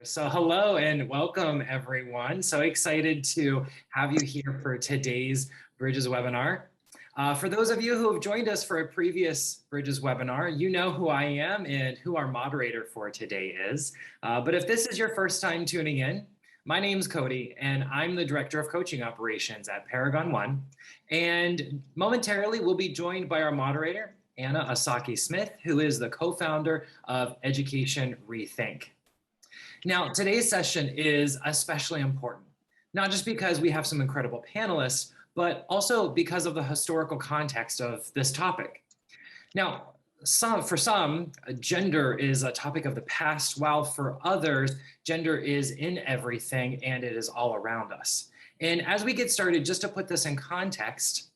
So hello and welcome everyone. So excited to have you here for today's Bridges webinar. For those of you who have joined us for a previous Bridges webinar, you know who I am and who our moderator for today is. But if this is your first time tuning in, my name's Cody and I'm the Director of Coaching Operations at Paragon One. And momentarily we'll be joined by our moderator, Anna Esaki-Smith, who is the co-founder of Education Rethink. Now, today's session is especially important, not just because we have some incredible panelists, but also because of the historical context of this topic. Now, for some, gender is a topic of the past, while for others, gender is in everything and it is all around us. And as we get started, just to put this in context,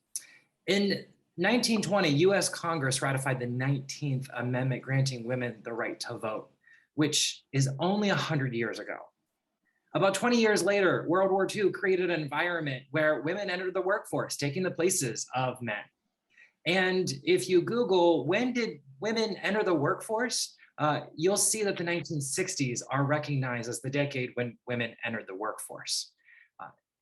in 1920, US Congress ratified the 19th Amendment granting women the right to vote, which is only 100 years ago. About 20 years later, World War II created an environment where women entered the workforce, taking the places of men. And if you Google, when did women enter the workforce? You'll see that the 1960s are recognized as the decade when women entered the workforce.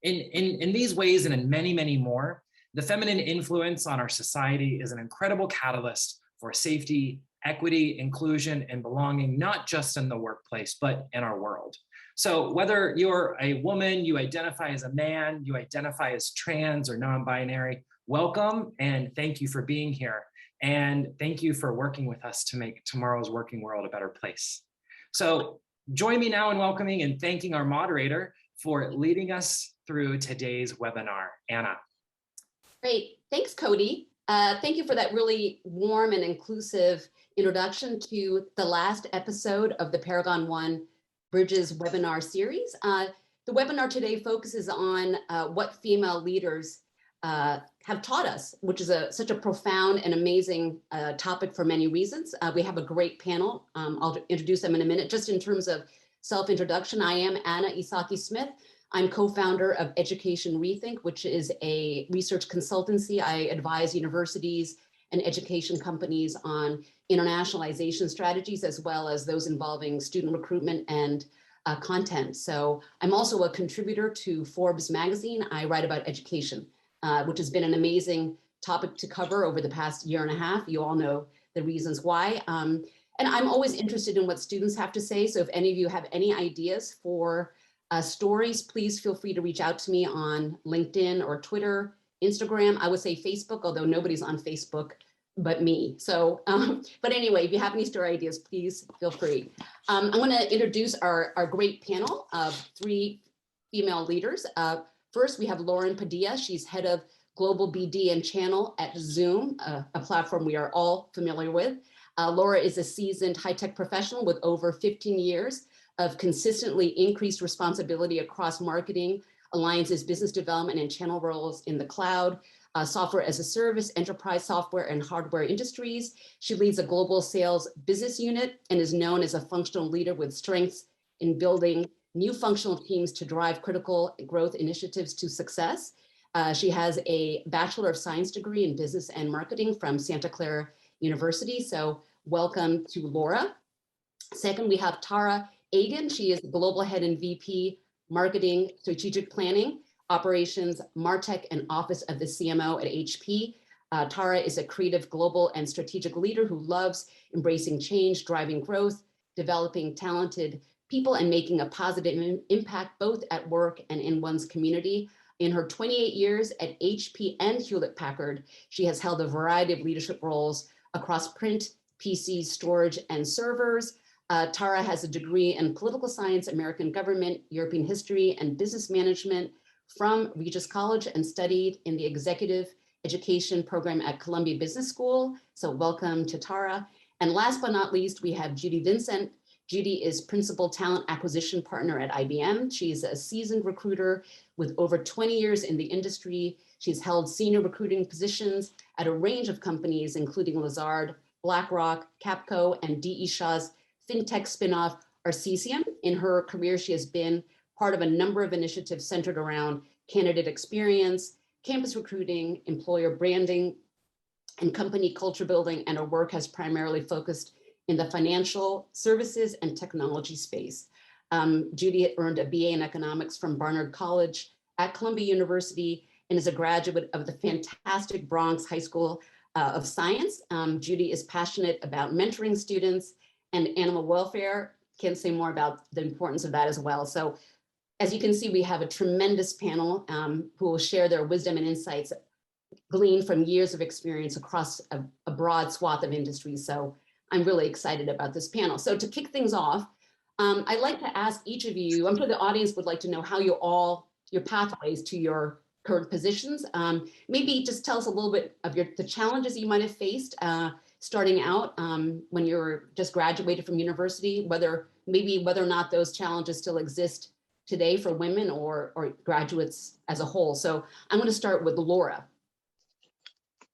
In these ways and in many, many more, the feminine influence on our society is an incredible catalyst for safety, equity, inclusion, and belonging, not just in the workplace, but in our world. So whether you're a woman, you identify as a man, you identify as trans or non-binary, welcome and thank you for being here. And thank you for working with us to make tomorrow's working world a better place. So join me now in welcoming and thanking our moderator for leading us through today's webinar. Anna. Great, thanks Cody. Thank you for that really warm and inclusive introduction to the last episode of the Paragon One Bridges webinar series. The webinar today focuses on what female leaders have taught us, which is such a profound and amazing topic for many reasons. We have a great panel. I'll introduce them in a minute. Just in terms of self-introduction, I am Anna Esaki-Smith. I'm co-founder of Education Rethink, which is a research consultancy. I advise universities and education companies on internationalization strategies, as well as those involving student recruitment and content. So I'm also a contributor to Forbes magazine. I write about education, which has been an amazing topic to cover over the past year and a half. You all know the reasons why. And I'm always interested in what students have to say. So if any of you have any ideas for stories, please feel free to reach out to me on LinkedIn or Twitter, Instagram. I would say Facebook, although nobody's on Facebook but me. So, but anyway, if you have any story ideas, please feel free. I'm going to introduce our great panel of three female leaders. First, we have Lauren Padilla. She's head of Global BD and Channel at Zoom, a platform we are all familiar with. Laura is a seasoned high-tech professional with over 15 years of consistently increased responsibility across marketing, alliances, business development, and channel roles in the cloud, software as a service, enterprise software, and hardware industries. She leads a global sales business unit and is known as a functional leader with strengths in building new functional teams to drive critical growth initiatives to success. She has a Bachelor of Science degree in Business and Marketing from Santa Clara University. So welcome to Laura. Second, we have Tara Agen. She is Global Head and VP Marketing, Strategic Planning, Operations, MarTech, and Office of the CMO at HP. Tara is a creative, global, and strategic leader who loves embracing change, driving growth, developing talented people, and making a positive impact both at work and in one's community. In her 28 years at HP and Hewlett-Packard, she has held a variety of leadership roles across print, PCs, storage, and servers. Tara has a degree in political science, American government, European history, and business management from Regis College and studied in the executive education program at Columbia Business School. So welcome to Tara. And last but not least, we have Judy Vincent. Judy is Principal Talent Acquisition Partner at IBM. She's a seasoned recruiter with over 20 years in the industry. She's held senior recruiting positions at a range of companies, including Lazard, BlackRock, Capco, and D.E. Shaw's fintech spinoff, Arcesium. In her career, she has been part of a number of initiatives centered around candidate experience, campus recruiting, employer branding, and company culture building, and her work has primarily focused in the financial services and technology space. Judy earned a BA in economics from Barnard College at Columbia University and is a graduate of the fantastic Bronx High School of Science. Judy is passionate about mentoring students and animal welfare. Can't say more about the importance of that as well. So as you can see, we have a tremendous panel who will share their wisdom and insights gleaned from years of experience across a broad swath of industries. So I'm really excited about this panel. So to kick things off, I'd like to ask each of you, I'm sure the audience would like to know how your pathways to your current positions. Maybe just tell us a little bit of the challenges you might have faced starting out when you were just graduated from university, whether or not those challenges still exist today for women or graduates as a whole. So I'm going to start with Laura.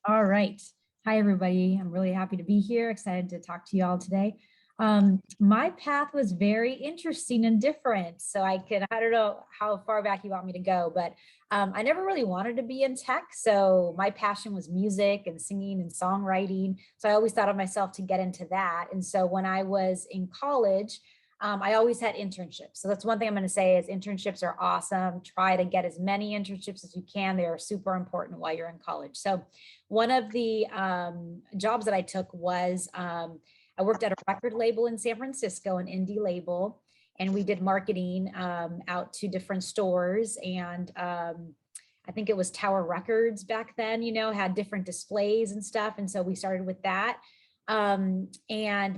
All right. Hi, everybody. I'm really happy to be here. Excited to talk to you all today. My path was very interesting and different. So I don't know how far back you want me to go, but I never really wanted to be in tech. So my passion was music and singing and songwriting. So I always thought of myself to get into that. And so when I was in college, I always had internships. So that's one thing I'm going to say is internships are awesome. Try to get as many internships as you can. They are super important while you're in college. So one of the jobs that I took was I worked at a record label in San Francisco, an indie label, and we did marketing out to different stores. And I think it was Tower Records back then, had different displays and stuff. And so we started with that. And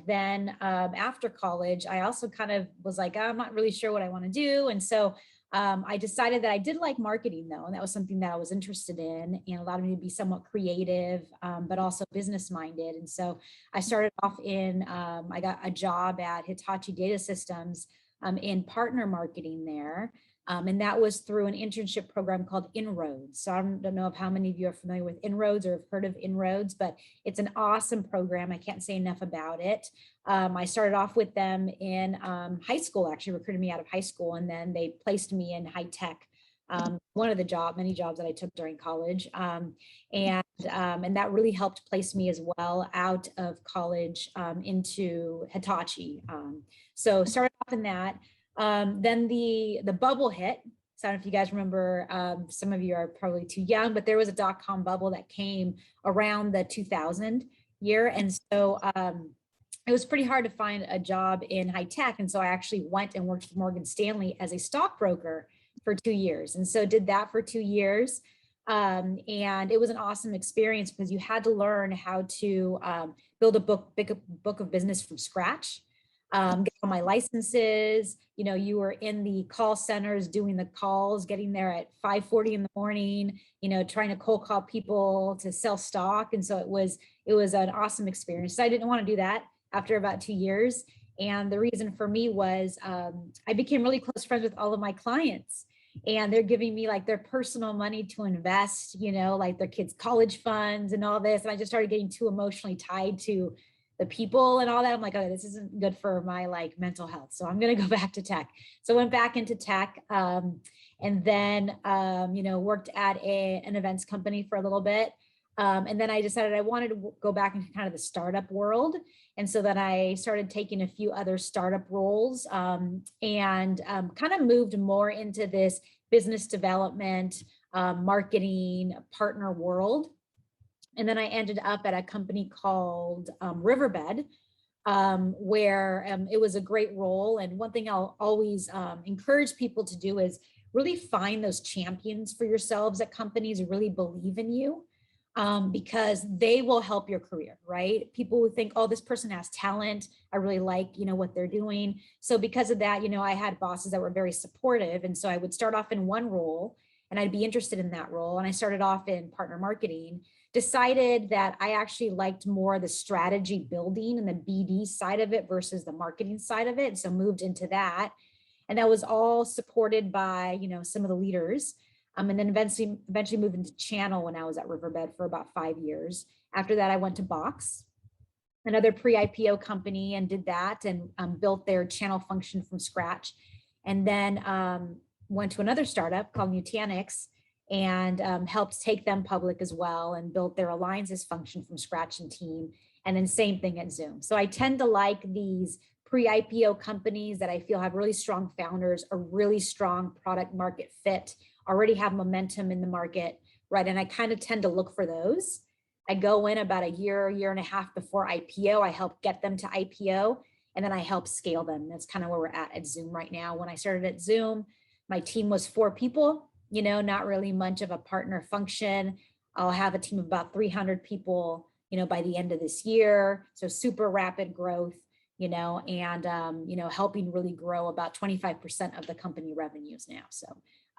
then after college, I also kind of was like, I'm not really sure what I want to do. And so I decided that I did like marketing though, and that was something that I was interested in and allowed me to be somewhat creative, but also business minded. And so I started off I got a job at Hitachi Data Systems in partner marketing there. And that was through an internship program called Inroads. So I don't know if how many of you are familiar with Inroads or have heard of Inroads, but it's an awesome program. I can't say enough about it. I started off with them in high school, actually recruited me out of high school, and then they placed me in high tech. One of the many jobs that I took during college. And that really helped place me as well out of college into Hitachi. So started off in that. Then the bubble hit. So I don't know if you guys remember, some of you are probably too young, but there was a dot-com bubble that came around the 2000 year. And so it was pretty hard to find a job in high tech. And so I actually went and worked for Morgan Stanley as a stockbroker for 2 years. And so did that for 2 years. And it was an awesome experience because you had to learn how to build a book of business from scratch. Get all my licenses, you were in the call centers doing the calls, getting there at 5:40 in the morning, trying to cold call people to sell stock. And so it was an awesome experience. So I didn't want to do that after about 2 years. And the reason for me was I became really close friends with all of my clients, and they're giving me like their personal money to invest, like their kids' college funds and all this. And I just started getting too emotionally tied to the people and all that. I'm like, okay, this isn't good for my like mental health. So I'm going to go back to tech. So I went back into tech and then, worked at an events company for a little bit. And then I decided I wanted to go back into kind of the startup world. And so then I started taking a few other startup roles and kind of moved more into this business development, marketing, partner world. And then I ended up at a company called Riverbed, where it was a great role. And one thing I'll always encourage people to do is really find those champions for yourselves at companies who really believe in you, because they will help your career, right? People who think, oh, this person has talent. I really like, what they're doing. So because of that, I had bosses that were very supportive. And so I would start off in one role and I'd be interested in that role. And I started off in partner marketing, decided that I actually liked more the strategy building and the BD side of it versus the marketing side of it. So moved into that. And that was all supported by, some of the leaders. And then eventually moved into channel when I was at Riverbed for about 5 years. After that, I went to Box, another pre-IPO company, and did that and built their channel function from scratch. And then went to another startup called Nutanix and helped take them public as well and built their alliances function from scratch and team. And then same thing at Zoom. So I tend to like these pre-IPO companies that I feel have really strong founders, a really strong product market fit, already have momentum in the market, right? And I kind of tend to look for those. I go in about a year and a half before IPO. I help get them to IPO, and then I help scale them. That's kind of where we're at Zoom right now. When I started at Zoom, my team was 4 people, not really much of a partner function. I'll have a team of about 300 people, by the end of this year. So super rapid growth, and, helping really grow about 25% of the company revenues now. So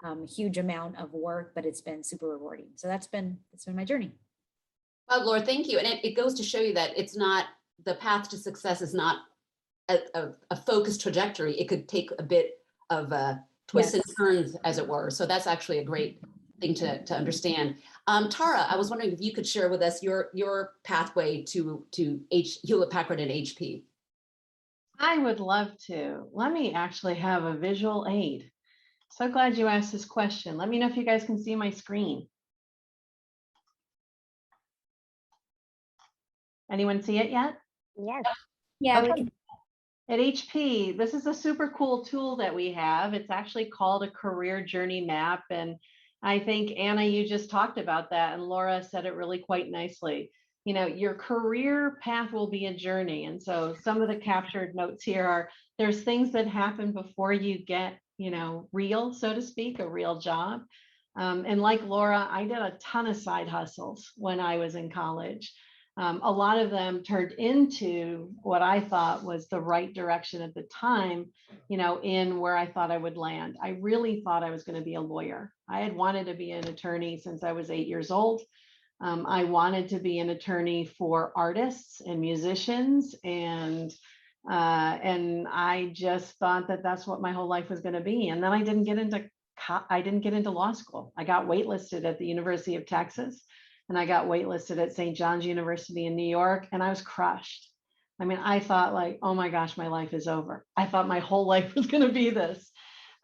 a huge amount of work, but it's been super rewarding. So that's been my journey. Well, Laura, thank you. And it goes to show you that it's not, the path to success is not a focused trajectory. It could take a bit of twists and turns, as it were. So that's actually a great thing to understand. Tara, I was wondering if you could share with us your pathway to Hewlett Packard and HP. I would love to. Let me actually have a visual aid. So glad you asked this question. Let me know if you guys can see my screen. Anyone see it yet? Yes. Yeah. Okay. At HP, this is a super cool tool that we have. It's actually called a career journey map. And I think, Anna, you just talked about that, and Laura said it really quite nicely. Your career path will be a journey. And so some of the captured notes here are, there's things that happen before you get, real, so to speak, a real job. And like Laura, I did a ton of side hustles when I was in college. A lot of them turned into what I thought was the right direction at the time, in where I thought I would land. I really thought I was going to be a lawyer. I had wanted to be an attorney since I was 8 years old. I wanted to be an attorney for artists and musicians, and I just thought that that's what my whole life was going to be. And then I didn't get into law school. I got waitlisted at the University of Texas, and I got waitlisted at St. John's University in New York, and I was crushed. I mean, I thought like, oh my gosh, my life is over. I thought my whole life was going to be this.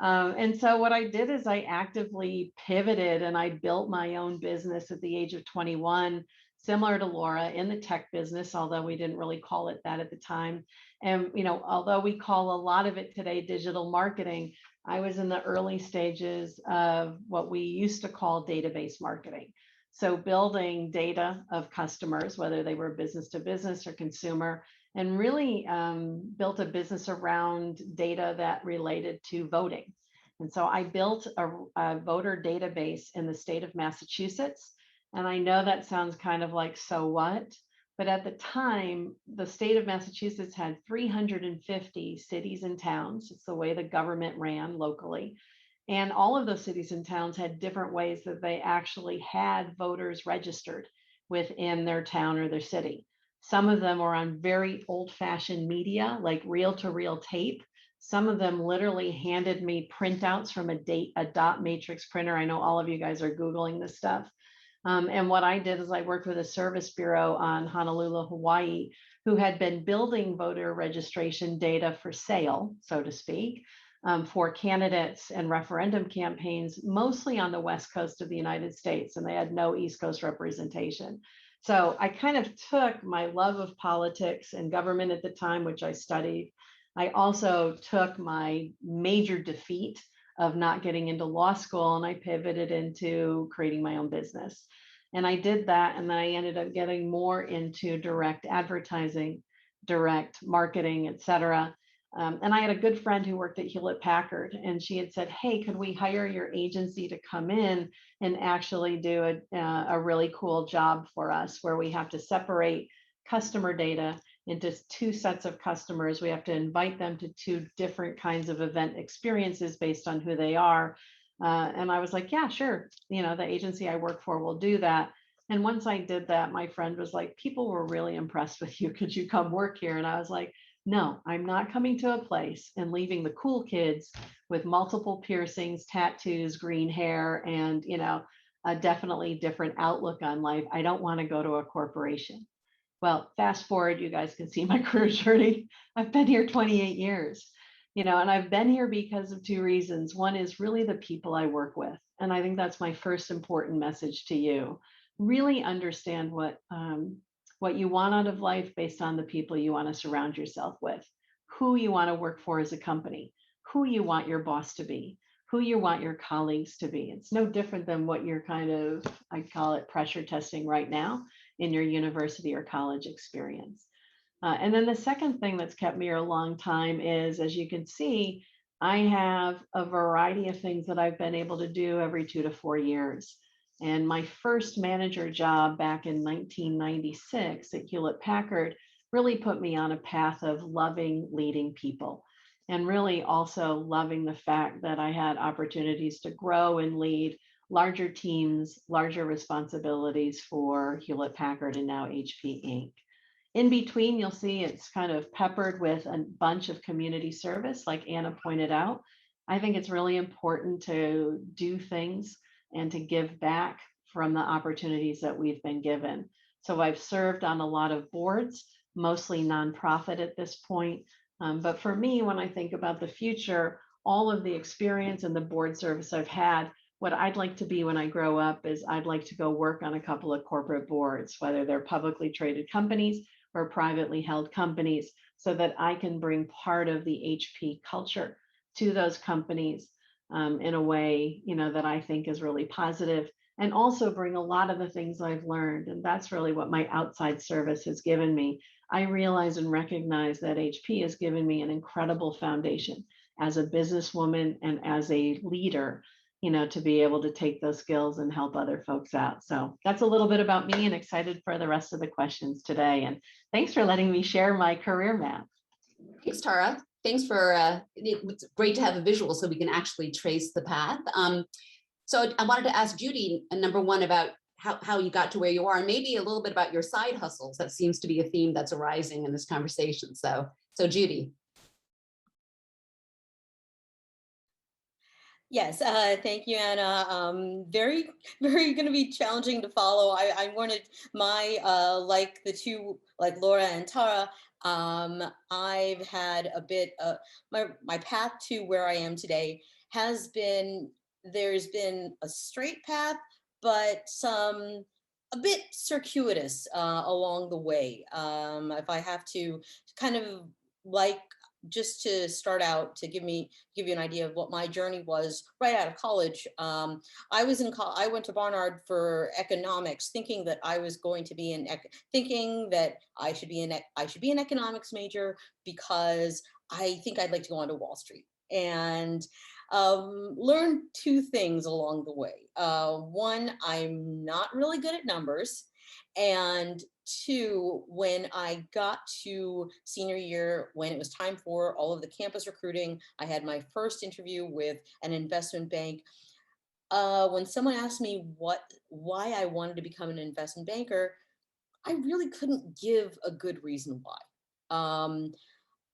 And so what I did is I actively pivoted, and I built my own business at the age of 21, similar to Laura, in the tech business, although we didn't really call it that at the time. And, although we call a lot of it today digital marketing, I was in the early stages of what we used to call database marketing. So building data of customers, whether they were business to business or consumer, and really built a business around data that related to voting. And so I built a voter database in the state of Massachusetts. And I know that sounds kind of like, so what? But at the time, the state of Massachusetts had 350 cities and towns. It's the way the government ran locally. And all of those cities and towns had different ways that they actually had voters registered within their town or their city. Some of them were on very old-fashioned media, like reel-to-reel tape. Some of them literally handed me printouts from a dot matrix printer. I know all of you guys are Googling this stuff. And what I did is I worked with a service bureau on Honolulu, Hawaii, who had been building voter registration data for sale, so to speak, for candidates and referendum campaigns, mostly on the West Coast of the United States, and they had no East Coast representation. So I kind of took my love of politics and government at the time, which I studied. I also took my major defeat of not getting into law school, and I pivoted into creating my own business. And I did that, and then I ended up getting more into direct advertising, direct marketing, et cetera. And I had a good friend who worked at Hewlett Packard, and she had said, hey, could we hire your agency to come in and actually do a really cool job for us, where we have to separate customer data into 2 sets of customers. We have to invite them to 2 different kinds of event experiences based on who they are. And I was like, yeah, sure. The agency I work for will do that. And once I did that, my friend was like, people were really impressed with you. Could you come work here? And I was like, no, I'm not coming to a place and leaving the cool kids with multiple piercings, tattoos, green hair, and, a definitely different outlook on life. I don't want to go to a corporation. Well, fast forward, you guys can see my career journey. I've been here 28 years, and I've been here because of 2 reasons. One is really the people I work with. And I think that's my first important message to you. Really understand what you want out of life based on the people you want to surround yourself with. who you want to work for as a company, who you want your boss to be, who you want your colleagues to be. It's no different than what you're kind of, I call it pressure testing right now in your university or college experience. And then the second thing that's kept me here a long time is, as you can see, I have a variety of things that I've been able to do every 2 to 4 years. And my first manager job back in 1996 at Hewlett Packard really put me on a path of loving leading people, and really also loving the fact that I had opportunities to grow and lead larger teams, larger responsibilities for Hewlett Packard and now HP Inc. In between, you'll see it's kind of peppered with a bunch of community service, like Anna pointed out. I think it's really important to do things and to give back from the opportunities that we've been given. So I've served on a lot of boards, mostly nonprofit at this point. But for me, when I think about the future, all of the experience and the board service I've had, what I'd like to be when I grow up is I'd like to go work on a couple of corporate boards, whether they're publicly traded companies or privately held companies, so that I can bring part of the HP culture to those companies in a way, that I think is really positive, and also bring a lot of the things I've learned. And that's really what my outside service has given me. I realize and recognize that HP has given me an incredible foundation as a businesswoman and as a leader, to be able to take those skills and help other folks out. So that's a little bit about me, and excited for the rest of the questions today. And thanks for letting me share my career map. Thanks, Tara. Thanks for, it's great to have a visual so we can actually trace the path. So I wanted to ask Judy, number one, about how you got to where you are, and maybe a little bit about your side hustles. That seems to be a theme that's arising in this conversation. So Judy. Yes, thank you, Anna. Very, very going to be challenging to follow. I wanted my, like the two, like Laura and Tara, I've had a bit, my path to where I am today has been, there's been a straight path, but a bit circuitous along the way. If I have to kind of just to start out, to give you an idea of what my journey was right out of college. I went to Barnard for economics, thinking that I was going to be thinking that I should be an economics major because I think I'd like to go onto Wall Street, and learned two things along the way. One, I'm not really good at numbers. And two, when I got to senior year, when it was time for all of the campus recruiting, I had my first interview with an investment bank. When someone asked me why I wanted to become an investment banker, I really couldn't give a good reason why.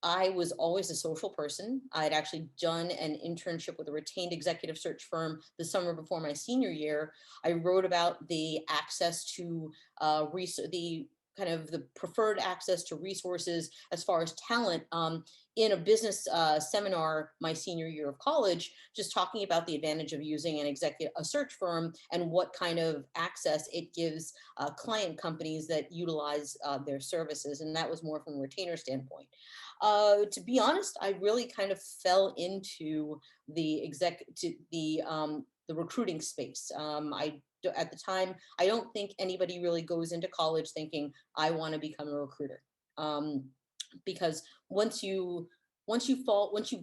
I was always a social person. I'd actually done an internship with a retained executive search firm the summer before my senior year. I wrote about the access to the kind of the preferred access to resources as far as talent in a business seminar my senior year of college, just talking about the advantage of using a search firm and what kind of access it gives client companies that utilize their services. And that was more from a retainer standpoint. To be honest, I really kind of fell into the recruiting space. At the time, I don't think anybody really goes into college thinking I want to become a recruiter, because once you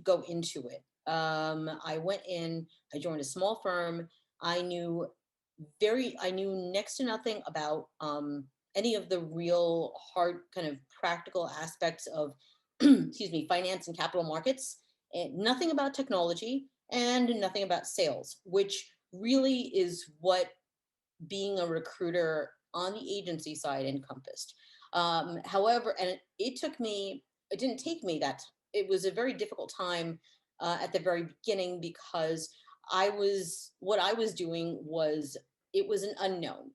go into it, I went in, I joined a small firm. I knew next to nothing about any of the real hard kind of practical aspects of excuse me, finance and capital markets, and nothing about technology and nothing about sales, which really is what being a recruiter on the agency side encompassed. However, and it didn't take me it was a very difficult time at the very beginning, because what I was doing was, it was an unknown.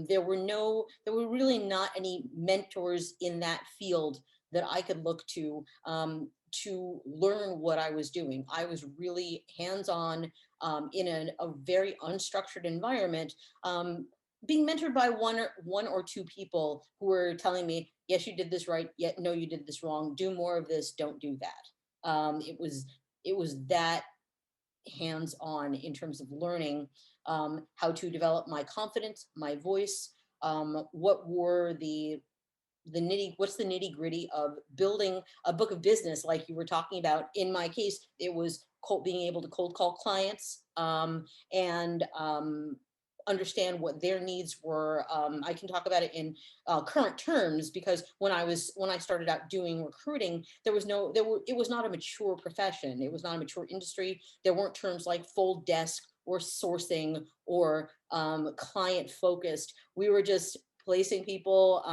There were really not any mentors in that field that I could look to learn what I was doing. I was really hands-on in a very unstructured environment, being mentored by one or two people who were telling me, yes, you did this right. Yet, no, you did this wrong. Do more of this. Don't do that. It was that hands-on in terms of learning how to develop my confidence, my voice, what were what's the nitty gritty of building a book of business like you were talking about. In my case, it was being able to cold call clients and understand what their needs were. I can talk about it in current terms because when I started out doing recruiting, it was not a mature profession. It was not a mature industry. There weren't terms like full desk or sourcing or client focused. We were just placing people.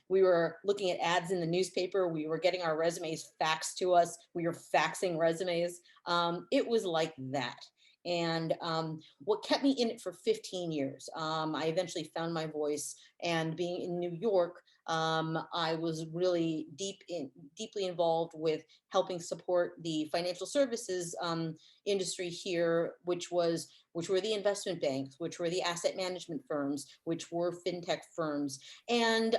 We were looking at ads in the newspaper. We were getting our resumes faxed to us. We were faxing resumes. It was like that. And what kept me in it for 15 years, I eventually found my voice, and being in New York, I was really deeply involved with helping support the financial services industry here, which were the investment banks, which were the asset management firms, which were fintech firms, and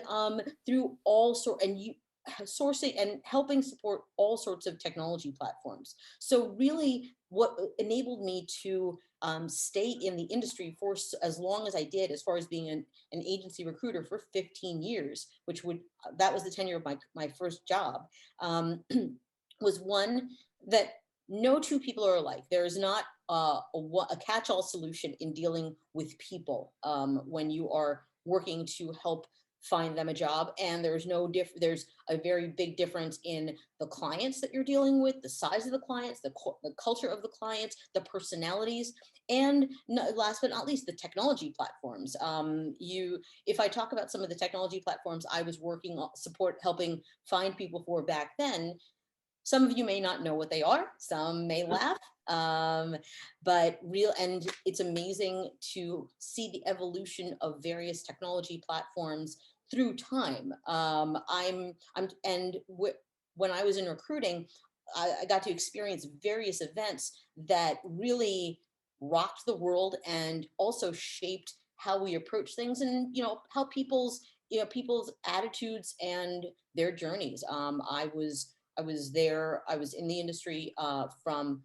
through all sourcing and helping support all sorts of technology platforms. So really what enabled me to stay in the industry for as long as I did, as far as being an agency recruiter for 15 years, that was the tenure of my first job, was one that no two people are alike. There is not a catch-all solution in dealing with people when you are working to help find them a job. And there's a very big difference in the clients that you're dealing with, the size of the clients, the culture of the clients, the personalities, and last but not least, the technology platforms. If I talk about some of the technology platforms I was working on, helping find people for back then, some of you may not know what they are, some may laugh, but it's amazing to see the evolution of various technology platforms through time. When I was in recruiting, I got to experience various events that really rocked the world and also shaped how we approach things, and how people's attitudes and their journeys. I was there. I was in the industry from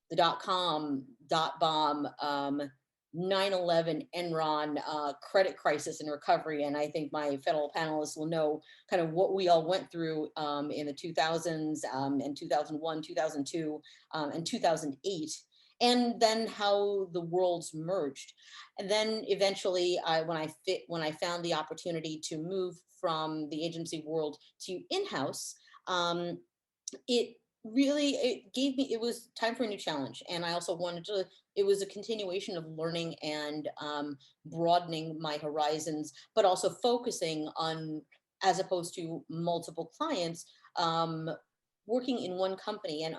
the .com, .bomb, 9/11, Enron, credit crisis and recovery. And I think my fellow panelists will know kind of what we all went through in the 2000s and 2001, 2002, and 2008. And then how the worlds merged. And then eventually, when I found the opportunity to move from the agency world to in-house, it was time for a new challenge. And I also it was a continuation of learning and broadening my horizons, but also focusing on, as opposed to multiple clients, working in one company and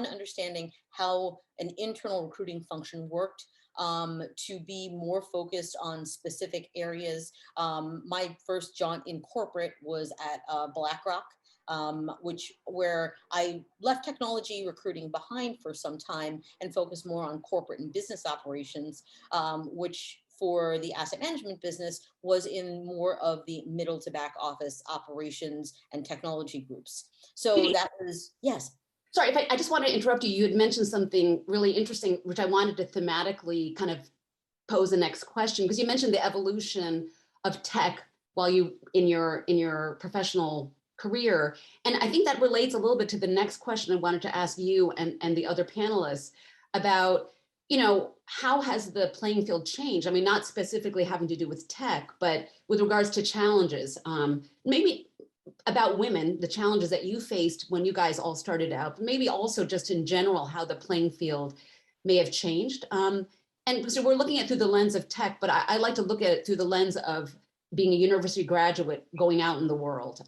understanding how an internal recruiting function worked, to be more focused on specific areas. My first jaunt in corporate was at BlackRock, where I left technology recruiting behind for some time and focused more on corporate and business operations, which for the asset management business was in more of the middle to back office operations and technology groups. So Judy, that was, yes. Sorry, I just want to interrupt you. You had mentioned something really interesting, which I wanted to thematically kind of pose the next question, because you mentioned the evolution of tech while in your professional career. And I think that relates a little bit to the next question I wanted to ask you and the other panelists about, how has the playing field changed? I mean, not specifically having to do with tech, but with regards to challenges, maybe about women, the challenges that you faced when you guys all started out, but maybe also just in general, how the playing field may have changed. And so we're looking at it through the lens of tech, but I like to look at it through the lens of being a university graduate going out in the world.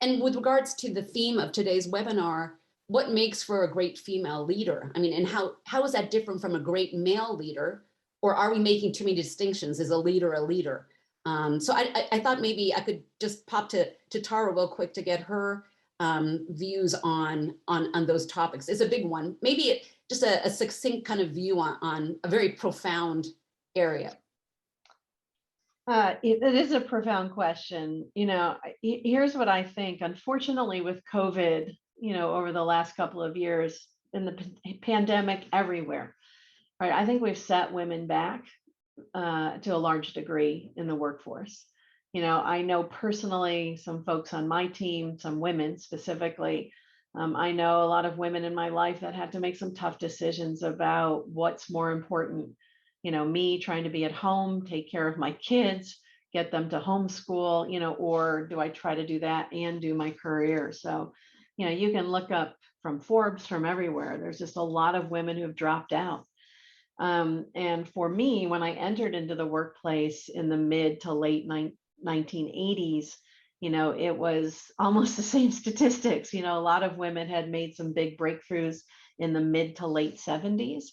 And with regards to the theme of today's webinar, what makes for a great female leader? I mean, and how is that different from a great male leader? Or are we making too many distinctions? Is a leader a leader? So I thought maybe I could just pop to Tara real quick to get her views on those topics. It's a big one. Maybe just a succinct kind of view on a very profound area. It is a profound question. Here's what I think. Unfortunately, with COVID, over the last couple of years, and the pandemic everywhere, right? I think we've set women back to a large degree in the workforce. I know personally some folks on my team, some women specifically. I know a lot of women in my life that had to make some tough decisions about what's more important. Me trying to be at home, take care of my kids, get them to homeschool, or do I try to do that and do my career? So, you can look up from Forbes, from everywhere. There's just a lot of women who have dropped out. And for me, when I entered into the workplace in the mid to late 1980s, it was almost the same statistics. A lot of women had made some big breakthroughs in the mid to late 70s.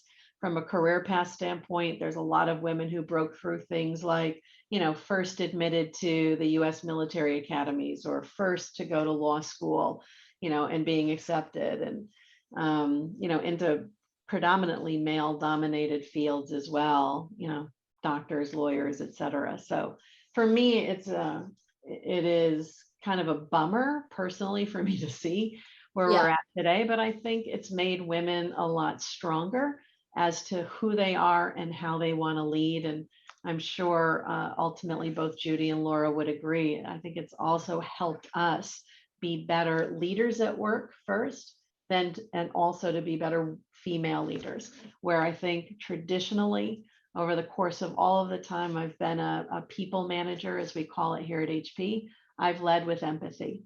From a career path standpoint, there's a lot of women who broke through things like, first admitted to the US military academies, or first to go to law school, and being accepted, and, into predominantly male dominated fields as well, doctors, lawyers, et cetera. So for me, it is kind of a bummer personally for me to see where we're at today, but I think it's made women a lot stronger as to who they are and how they want to lead. And I'm sure ultimately both Judy and Laura would agree. I think it's also helped us be better leaders at work first, and also to be better female leaders, where I think traditionally over the course of all of the time I've been a people manager, as we call it here at HP, I've led with empathy.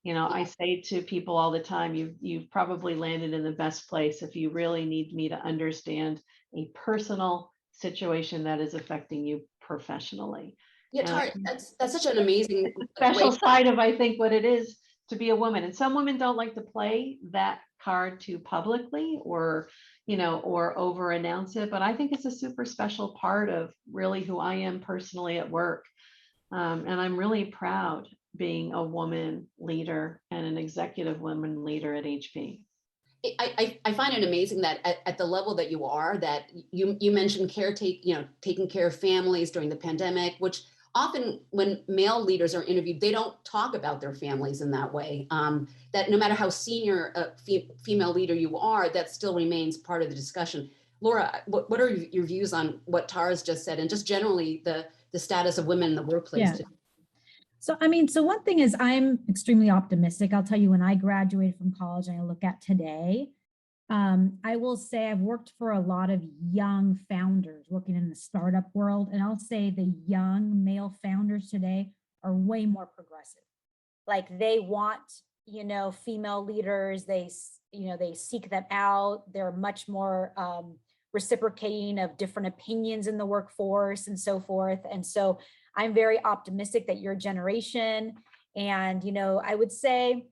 I say to people all the time, you've probably landed in the best place if you really need me to understand a personal situation that is affecting you professionally. Yeah, Tara, that's such an amazing special side of, I think, what it is to be a woman. And some women don't like to play that card too publicly, or over announce it, but I think it's a super special part of really who I am personally at work. And I'm really proud being a woman leader and an executive woman leader at HP. I find it amazing that at the level that you are, that you mentioned taking care of families during the pandemic, which often when male leaders are interviewed, they don't talk about their families in that way. That no matter how senior a female leader you are, that still remains part of the discussion. Laura, what are your views on what Tara's just said, and just generally the status of women in the workplace today? So one thing is, I'm extremely optimistic. I'll tell you, when I graduated from college and I look at today, I will say I've worked for a lot of young founders working in the startup world. And I'll say the young male founders today are way more progressive. Like, they want, female leaders, they seek them out. They're much more reciprocating of different opinions in the workforce and so forth. And so I'm very optimistic that your generation, and, I would say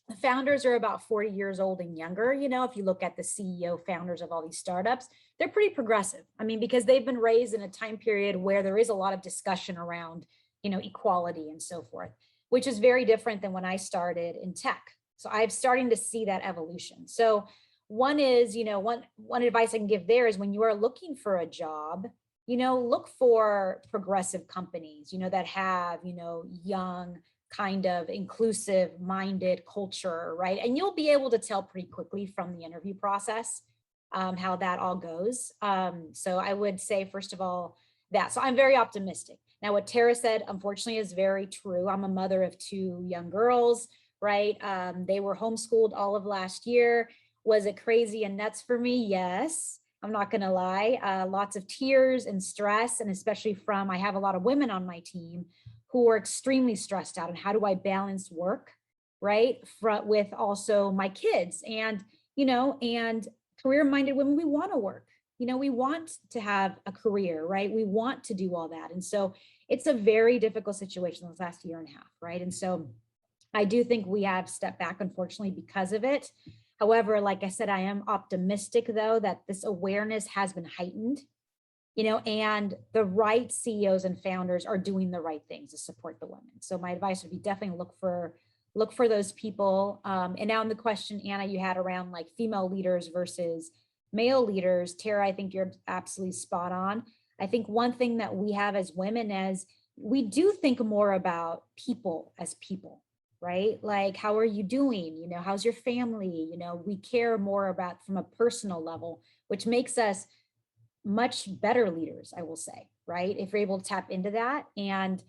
the founders are about 40 years old and younger. If you look at the CEO founders of all these startups, they're pretty progressive. I mean, because they've been raised in a time period where there is a lot of discussion around, equality and so forth, which is very different than when I started in tech. So I'm starting to see that evolution. So one is, one advice I can give there is, when you are looking for a job, look for progressive companies, that have, young, kind of inclusive minded culture, right? And you'll be able to tell pretty quickly from the interview process how that all goes. So I would say, first of all, that. So I'm very optimistic. Now, what Tara said, unfortunately, is very true. I'm a mother of 2 young girls, right? They were homeschooled all of last year. Was it crazy and nuts for me? Yes. I'm not going to lie. Lots of tears and stress, and especially I have a lot of women on my team who are extremely stressed out. And how do I balance work, right, with also my kids, and, and career-minded women? We want to work, we want to have a career, right? We want to do all that. And so it's a very difficult situation this last year and a half, right? And so I do think we have stepped back, unfortunately, because of it. However, like I said, I am optimistic, though, that this awareness has been heightened, and the right CEOs and founders are doing the right things to support the women. So my advice would be definitely look for those people. And now in the question, Anna, you had around like female leaders versus male leaders. Tara, I think you're absolutely spot on. I think one thing that we have as women is, we do think more about people as people, right? Like, how are you doing? You know, how's your family? You know, we care more about from a personal level, which makes us much better leaders, I will say, right? If we're able to tap into that and,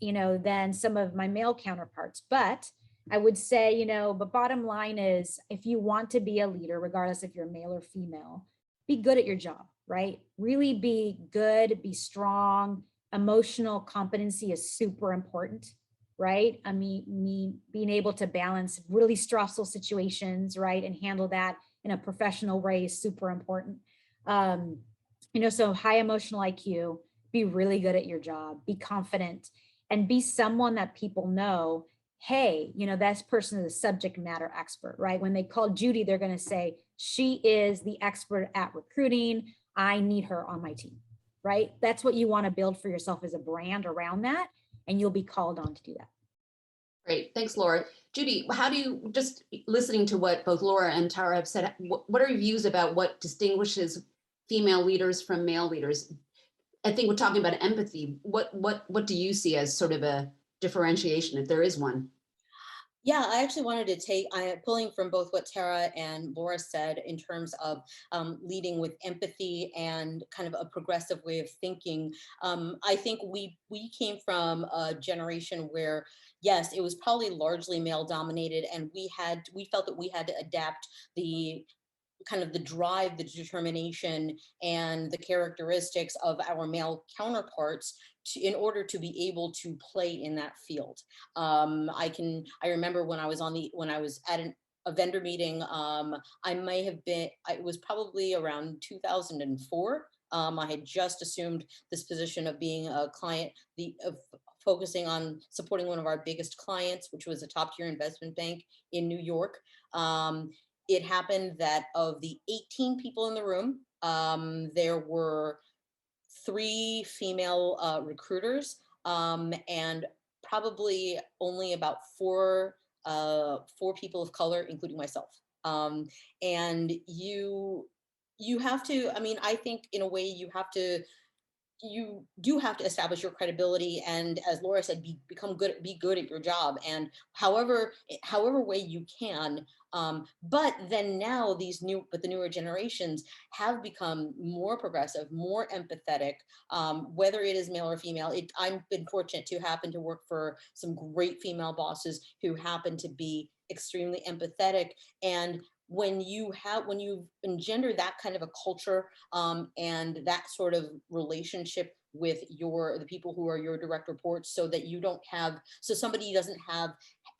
you know, than some of my male counterparts. But I would say, you know, but bottom line is if you want to be a leader, regardless if you're male or female, be good at your job, right? Really be good, be strong. Emotional competency is super important, right? I mean, me being able to balance really stressful situations, right? And handle that in a professional way is super important. Um, you know, so high emotional IQ, be really good at your job, be confident, and be someone that people know, hey, you know, that person is a subject matter expert, right? When they call Judy, they're going to say, she is the expert at recruiting. I need her on my team, right? That's what you want to build for yourself as a brand around that, and you'll be called on to do that. Great, thanks, Laura. Judy, how do you, just listening to what both Laura and Tara have said, what are your views about what distinguishes female leaders from male leaders? I think we're talking about empathy. What do you see as sort of a differentiation, if there is one? Yeah, I actually wanted to take, pulling from both what Tara and Laura said in terms of leading with empathy and kind of a progressive way of thinking. I think we came from a generation where, yes, it was probably largely male dominated, and we felt that we had to adapt the kind of the drive, the determination, and the characteristics of our male counterparts in order to be able to play in that field. I remember when I was at a vendor meeting, it was probably around 2004. I had just assumed this position of being a client, of focusing on supporting one of our biggest clients, which was a top tier investment bank in New York. It happened that of the 18 people in the room, there were 3 female recruiters, and probably only about 4 people of color, including myself. And you have to, I mean, I think in a way you do have to establish your credibility, and as Laura said, be good at your job, and however way you can. But then now the newer generations have become more progressive, more empathetic, whether it is male or female. I've been fortunate to happen to work for some great female bosses who happen to be extremely empathetic. And when you engender that kind of a culture, and that sort of relationship with the people who are your direct reports, so that somebody doesn't have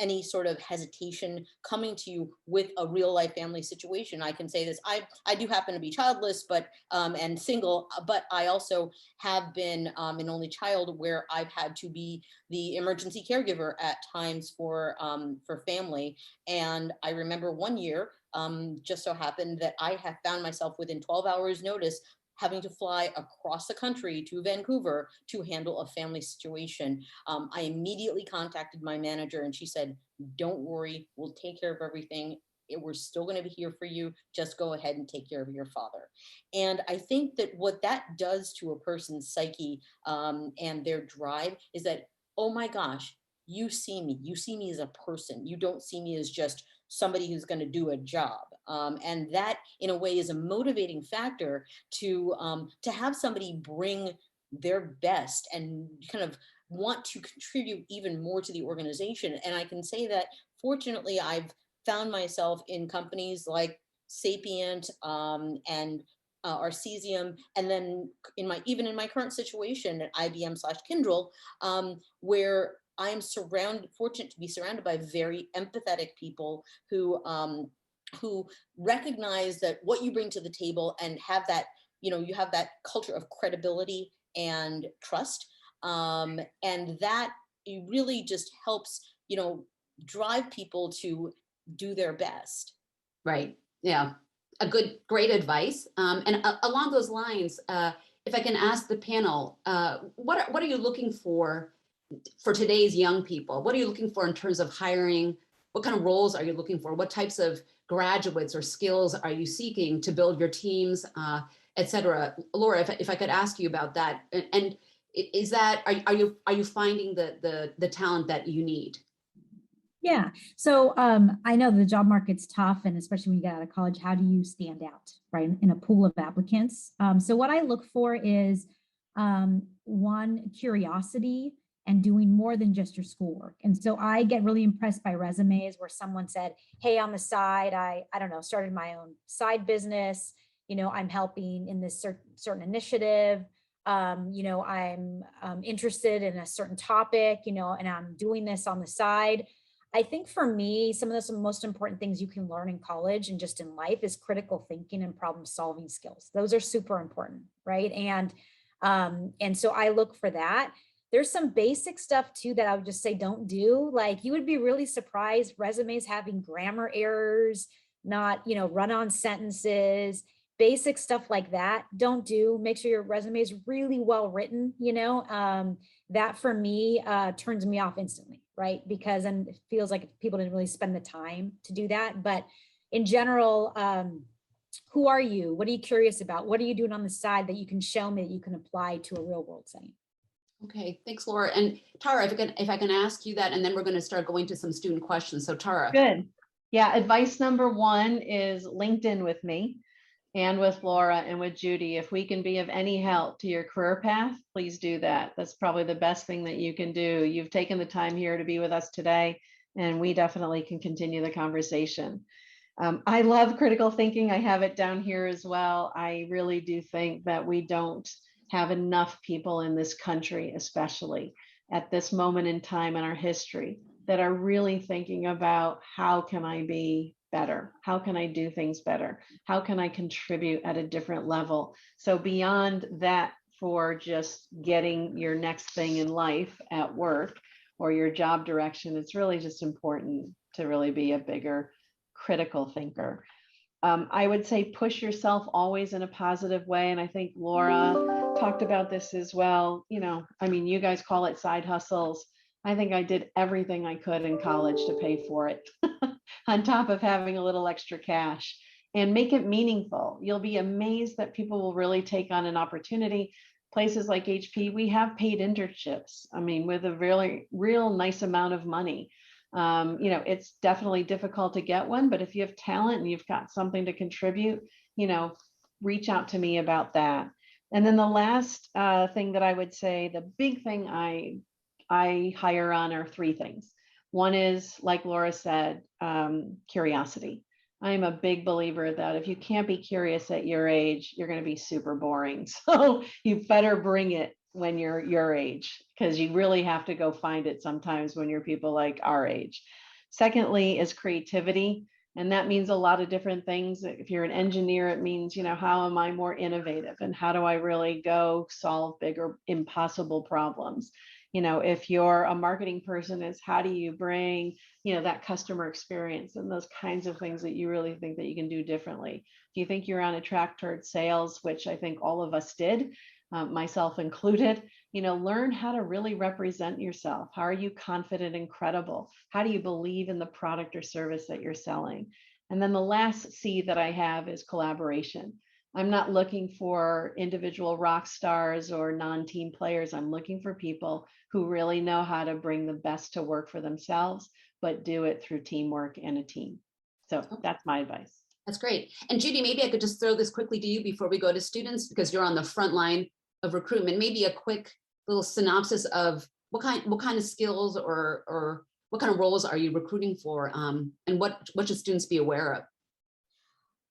any sort of hesitation coming to you with a real life family situation. I can say this, I do happen to be childless, but and single, but I also have been an only child, where I've had to be the emergency caregiver at times for family. And I remember one year, just so happened that I have found myself within 12 hours notice having to fly across the country to Vancouver to handle a family situation. I immediately contacted my manager, and she said, "Don't worry, we'll take care of everything. We're still going to be here for you. Just go ahead and take care of your father." And I think that what that does to a person's psyche, and their drive, is that, oh my gosh, you see me as a person. You don't see me as just somebody who's going to do a job. And that, in a way, is a motivating factor to have somebody bring their best and kind of want to contribute even more to the organization. And I can say that, fortunately, I've found myself in companies like Sapient, and Arcesium, and then even in my current situation at IBM/Kyndryl, where I am fortunate to be surrounded by very empathetic people who recognize that what you bring to the table, and have that, you have that culture of credibility and trust, and that it really just helps, drive people to do their best. Right. Yeah. Great advice. And along those lines, if I can ask the panel, what are you looking for today's young people? What are you looking for in terms of hiring? What kind of roles are you looking for? What types of graduates or skills are you seeking to build your teams, et cetera? Laura, if I could ask you about that, and Is that, are you finding the talent that you need? Yeah. So I know the job market's tough, and especially when you get out of college, how do you stand out, right, in a pool of applicants? So what I look for is one, curiosity and doing more than just your schoolwork. And so I get really impressed by resumes where someone said, hey, on the side, I don't know, started my own side business. You know, I'm helping in this certain initiative. You know, I'm interested in a certain topic, you know, and I'm doing this on the side. I think for me, some of the most important things you can learn in college and just in life is critical thinking and problem solving skills. Those are super important, right? And so I look for that. There's some basic stuff too that I would just say don't do. Like, you would be really surprised, resumes having grammar errors, not, you know, run-on sentences, basic stuff like that. Don't do. Make sure your resume is really well written, you know. That for me turns me off instantly, right? Because then it feels like people didn't really spend the time to do that. But in general, who are you? What are you curious about? What are you doing on the side that you can show me that you can apply to a real world setting? Okay, thanks, Laura. And Tara, if I can ask you that, and then we're going to start going to some student questions. So Tara. Good. Yeah, advice number one is LinkedIn with me and with Laura and with Judy. If we can be of any help to your career path, please do that. That's probably the best thing that you can do. You've taken the time here to be with us today, and we definitely can continue the conversation. I love critical thinking. I have it down here as well. I really do think that we don't have enough people in this country, especially at this moment in time in our history, that are really thinking about how can I be better? How can I do things better? How can I contribute at a different level? So beyond that, for just getting your next thing in life at work or your job direction, it's really just important to really be a bigger critical thinker. I would say push yourself always in a positive way. And I think Laura talked about this as well. You know, I mean, you guys call it side hustles. I think I did everything I could in college to pay for it on top of having a little extra cash, and make it meaningful. You'll be amazed that people will really take on an opportunity. Places like HP, we have paid internships. I mean, with a really, real nice amount of money. You know, it's definitely difficult to get one, but if you have talent and you've got something to contribute, you know, reach out to me about that. And then the last thing that I would say, the big thing I hire on are three things. One is, like Laura said, curiosity. I'm a big believer that if you can't be curious at your age, you're going to be super boring. So you better bring it when you're your age, because you really have to go find it sometimes when you're people like our age. Secondly is creativity. And that means a lot of different things. If you're an engineer, it means, you know, how am I more innovative and how do I really go solve bigger, impossible problems? You know, if you're a marketing person, is how do you bring, you know, that customer experience and those kinds of things that you really think that you can do differently. If you think you're on a track towards sales, which I think all of us did, myself included, you know, learn how to really represent yourself. How are you confident and credible? How do you believe in the product or service that you're selling? And then the last C that I have is collaboration. I'm not looking for individual rock stars or non-team players. I'm looking for people who really know how to bring the best to work for themselves, but do it through teamwork and a team. So that's my advice. That's great. And Judy, maybe I could just throw this quickly to you before we go to students, because you're on the front line of recruitment. Maybe a quick little synopsis of what kind of skills or what kind of roles are you recruiting for, and what should students be aware of?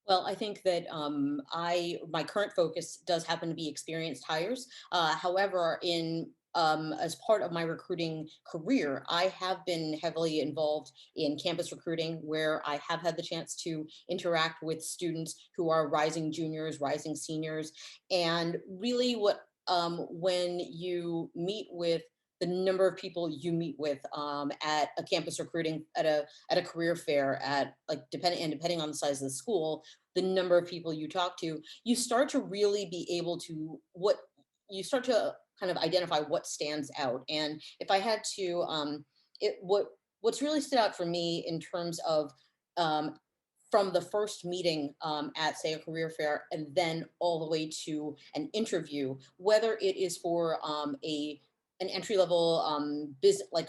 Well, I think that my current focus does happen to be experienced hires. However, as part of my recruiting career, I have been heavily involved in campus recruiting, where I have had the chance to interact with students who are rising juniors, rising seniors, and really when you meet with the number of people you meet with at a campus recruiting, at a career fair, at like depending on the size of the school, the number of people you talk to, you start to really be able to kind of identify what stands out. And if I had to, what's really stood out for me in terms of from the first meeting at, say, a career fair, and then all the way to an interview, whether it is for an entry-level business, like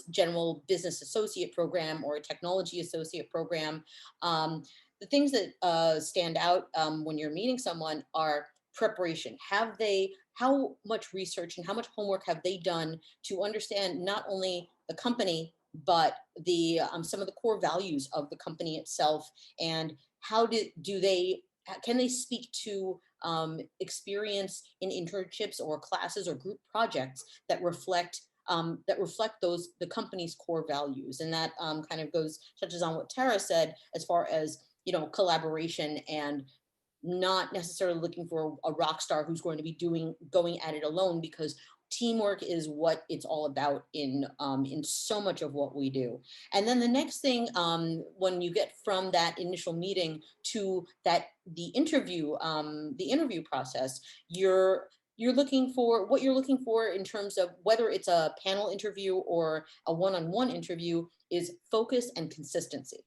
general business associate program or a technology associate program. The things that stand out when you're meeting someone are preparation. How much research and how much homework have they done to understand not only the company, but the some of the core values of the company itself, and how can they speak to experience in internships or classes or group projects that reflect the company's core values. And that kind of touches on what Tara said as far as, collaboration and not necessarily looking for a rock star who's going to be going at it alone, because teamwork is what it's all about in so much of what we do. And then the next thing, when you get from that initial meeting to the interview process, you're looking for what you're looking for in terms of whether it's a panel interview or a one-on-one interview is focus and consistency.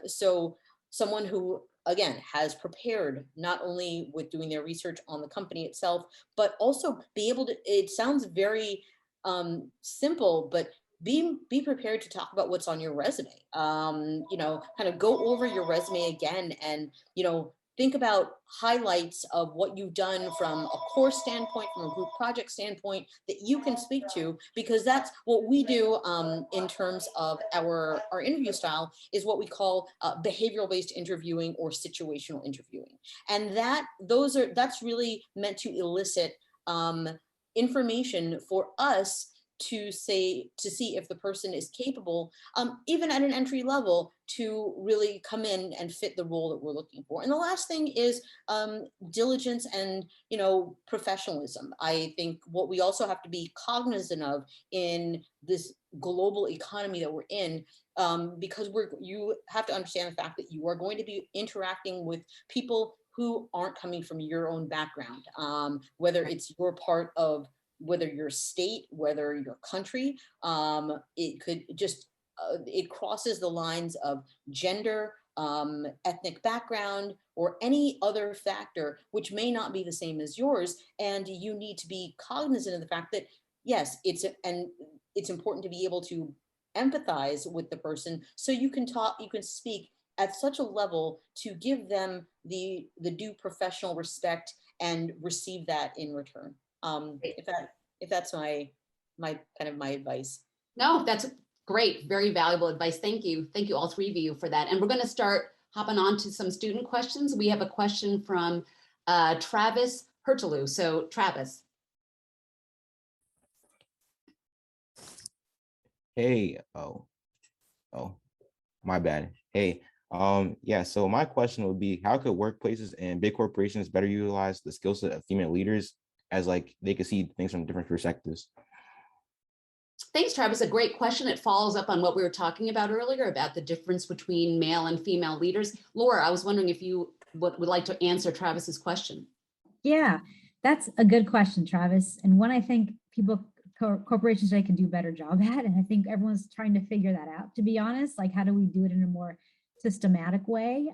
So someone who, again, has prepared not only with doing their research on the company itself, but also be able to, it sounds very simple, but be prepared to talk about what's on your resume. Kind of go over your resume again and, think about highlights of what you've done from a course standpoint, from a group project standpoint that you can speak to, because that's what we do in terms of our interview style, is what we call behavioral-based interviewing or situational interviewing. And that's really meant to elicit information for us to see if the person is capable, even at an entry level, to really come in and fit the role that we're looking for. And the last thing is diligence and professionalism. I think what we also have to be cognizant of in this global economy that we're in, because you have to understand the fact that you are going to be interacting with people who aren't coming from your own background, whether it's your part of, whether your state, whether your country, it could just, it crosses the lines of gender, ethnic background, or any other factor, which may not be the same as yours. And you need to be cognizant of the fact that, yes, it's important to be able to empathize with the person, so you can speak at such a level to give them the due professional respect and receive that in return. If that's my kind of my advice. No, that's great. Very valuable advice. Thank you. Thank you, all three of you, for that. And we're going to start hopping on to some student questions. We have a question from Travis Hertelu. So Travis. Hey, my bad. Hey, yeah, so my question would be, how could workplaces and big corporations better utilize the skill set of female leaders, as like they could see things from different perspectives? Thanks, Travis. A great question. It follows up on what we were talking about earlier about the difference between male and female leaders. Laura, I was wondering if you would like to answer Travis's question. Yeah, that's a good question, Travis. And one I think corporations today can do a better job at. And I think everyone's trying to figure that out, to be honest. Like, how do we do it in a more systematic way?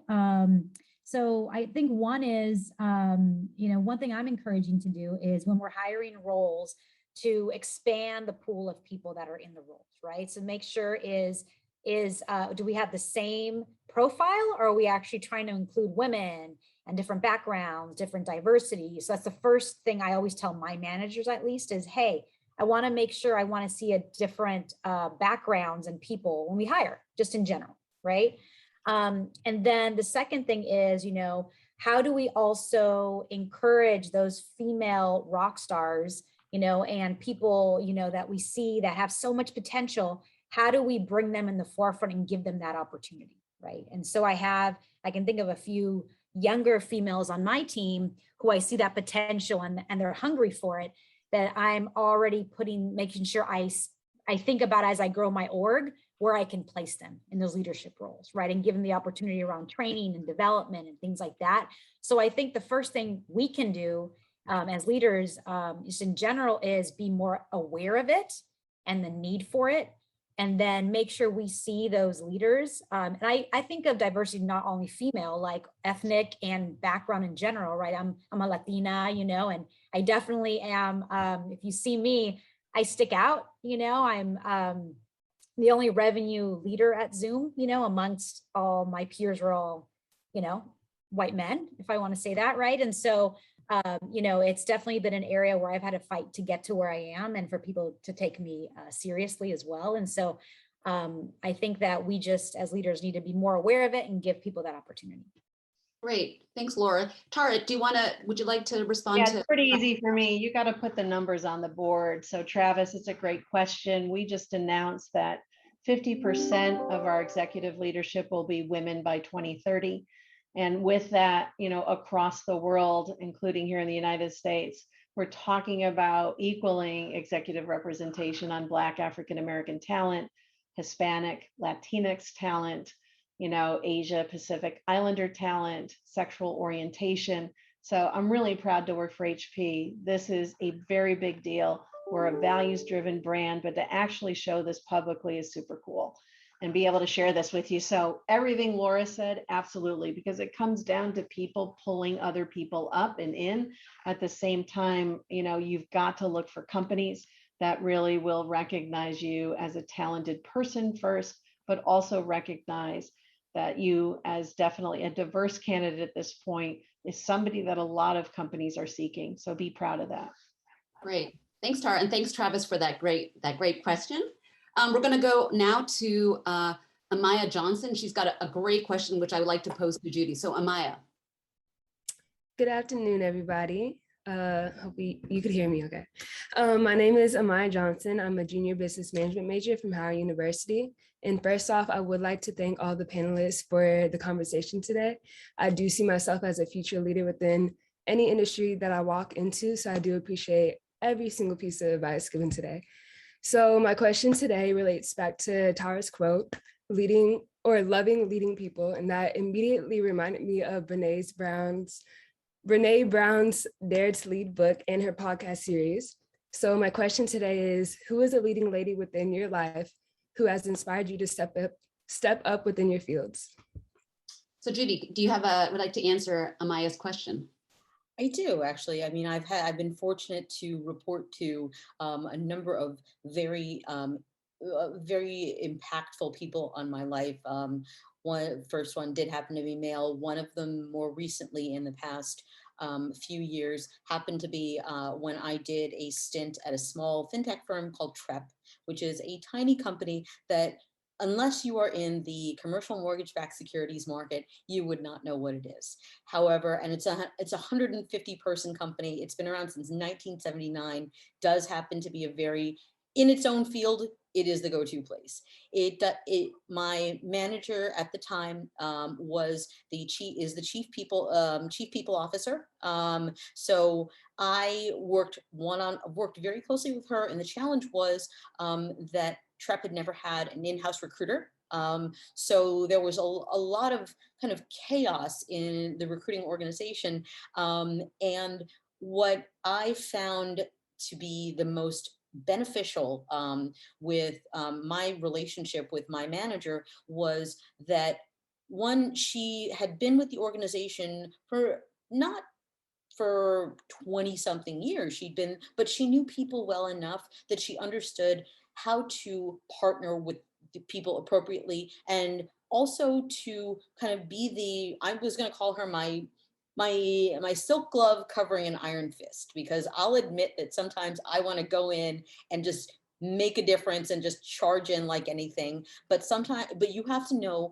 So I think one is, one thing I'm encouraging to do is when we're hiring roles, to expand the pool of people that are in the roles, right? So make sure do we have the same profile, or are we actually trying to include women and different backgrounds, different diversity? So that's the first thing I always tell my managers, at least, is, hey, I want to make sure I want to see a different backgrounds and people when we hire, just in general, right? And then the second thing is, how do we also encourage those female rock stars, and people, that we see that have so much potential? How do we bring them in the forefront and give them that opportunity, right? And so I can think of a few younger females on my team who I see that potential and they're hungry for it, that I'm already making sure I think about as I grow my org, where I can place them in those leadership roles, right? And give them the opportunity around training and development and things like that. So I think the first thing we can do as leaders, just in general, is be more aware of it and the need for it. and then make sure we see those leaders. And I think of diversity not only female, like ethnic and background in general, right? I'm a Latina, you know, and I definitely am. If you see me, I stick out, you know. I'm the only revenue leader at Zoom, you know, amongst all my peers are all, you know, white men, if I want to say that, right? And so, you know, it's definitely been an area where I've had to fight to get to where I am and for people to take me seriously as well. And so I think that we just, as leaders, need to be more aware of it and give people that opportunity. Great. Thanks, Laura. Tara, would you like to respond Yeah, to? it's pretty easy for me. You got to put the numbers on the board. So Travis, it's a great question. We just announced that 50% of our executive leadership will be women by 2030. And with that, you know, across the world, including here in the United States, we're talking about equaling executive representation on Black African American talent, Hispanic, Latinx talent, you know, Asia Pacific Islander talent, sexual orientation. So I'm really proud to work for HP. This is a very big deal. We're a values-driven brand, but to actually show this publicly is super cool and be able to share this with you. So everything Laura said, absolutely, because it comes down to people pulling other people up and in. At the same time, you know, you've got to look for companies that really will recognize you as a talented person first, but also recognize that you, as definitely a diverse candidate at this point, is somebody that a lot of companies are seeking. So be proud of that. Great. Thanks, Tara. And thanks, Travis, for that great question. We're going to go now to Amaya Johnson. She's got a great question, which I would like to pose to Judy. So Amaya. Good afternoon, everybody. Hope you could hear me okay. My name is Amaya Johnson. I'm a junior business management major from Howard University. And first off, I would like to thank all the panelists for the conversation today. I do see myself as a future leader within any industry that I walk into, so I do appreciate every single piece of advice given today. So my question today relates back to Tara's quote, leading or loving leading people, and that immediately reminded me of Brene Brown's Dare to Lead book and her podcast series. So my question today is, who is a leading lady within your life who has inspired you to step up within your fields? So Judy, would like to answer Amaya's question? I do, actually. I mean, I've been fortunate to report to a number of very impactful people on my life. First one did happen to be male. One of them more recently in the past few years happened to be when I did a stint at a small fintech firm called TREP, which is a tiny company that, unless you are in the commercial mortgage-backed securities market, you would not know what it is. However, and it's a 150-person company. It's been around since 1979. Does happen to be a very, in its own field, it is the go-to place. My manager at the time was the chief people officer. So I worked very closely with her, and the challenge was that TREP had never had an in-house recruiter. So there was a lot of kind of chaos in the recruiting organization. And what I found to be the most beneficial with my relationship with my manager was that, one, she had been with the organization not for 20 something years. But she knew people well enough that she understood how to partner with the people appropriately, and also to kind of be I was going to call her my silk glove covering an iron fist, because I'll admit that sometimes I want to go in and just make a difference and just charge in like anything. But you have to know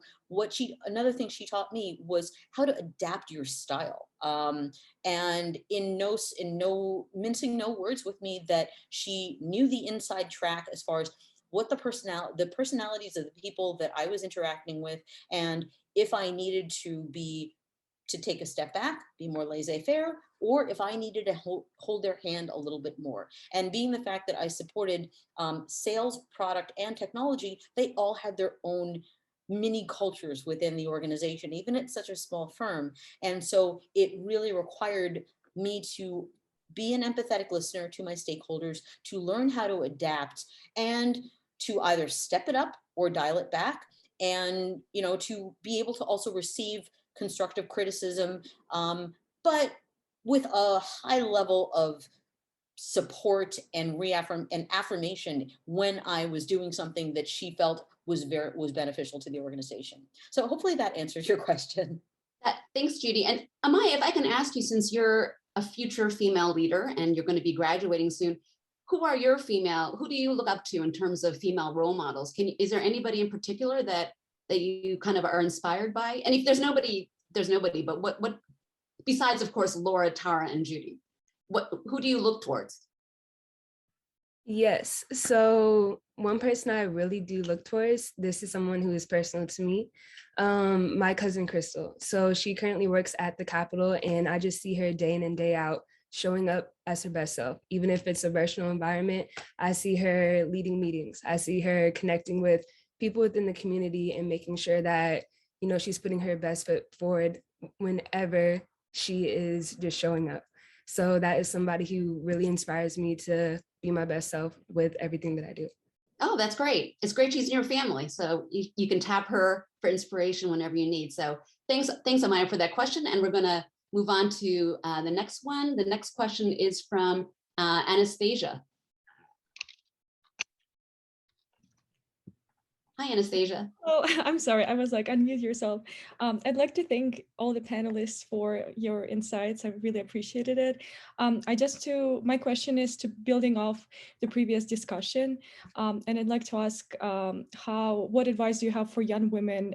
another thing she taught me was how to adapt your style. And in no mincing no words with me, that she knew the inside track as far as what the personalities of the people that I was interacting with, and if I needed to take a step back, be more laissez-faire, or if I needed to hold their hand a little bit more. And being the fact that I supported sales, product, and technology, they all had their own mini cultures within the organization, even at such a small firm. And so it really required me to be an empathetic listener to my stakeholders, to learn how to adapt, and to either step it up or dial it back, and to be able to also receive constructive criticism, but with a high level of support and affirmation when I was doing something that she felt was beneficial to the organization. So hopefully that answers your question. Thanks, Judy. And Amaya, if I can ask you, since you're a future female leader and you're going to be graduating soon, who do you look up to in terms of female role models? Is there anybody in particular that you kind of are inspired by? And if there's nobody, but what besides, of course, Laura, Tara, and Judy, who do you look towards? Yes. So one person I really do look towards, this is someone who is personal to me, my cousin Crystal. So she currently works at the Capitol, and I just see her day in and day out showing up as her best self. Even if it's a virtual environment, I see her leading meetings. I see her connecting with people within the community and making sure that, she's putting her best foot forward whenever she is just showing up. So that is somebody who really inspires me to be my best self with everything that I do. Oh, that's great. It's great she's in your family. So you can tap her for inspiration whenever you need. So thanks, Amaya, for that question. And we're going to move on to the next one. The next question is from Anastasia. Hi, Anastasia. Oh, I'm sorry. I was like, unmute yourself. I'd like to thank all the panelists for your insights. I really appreciated it. My question is to building off the previous discussion. And I'd like to ask what advice do you have for young women,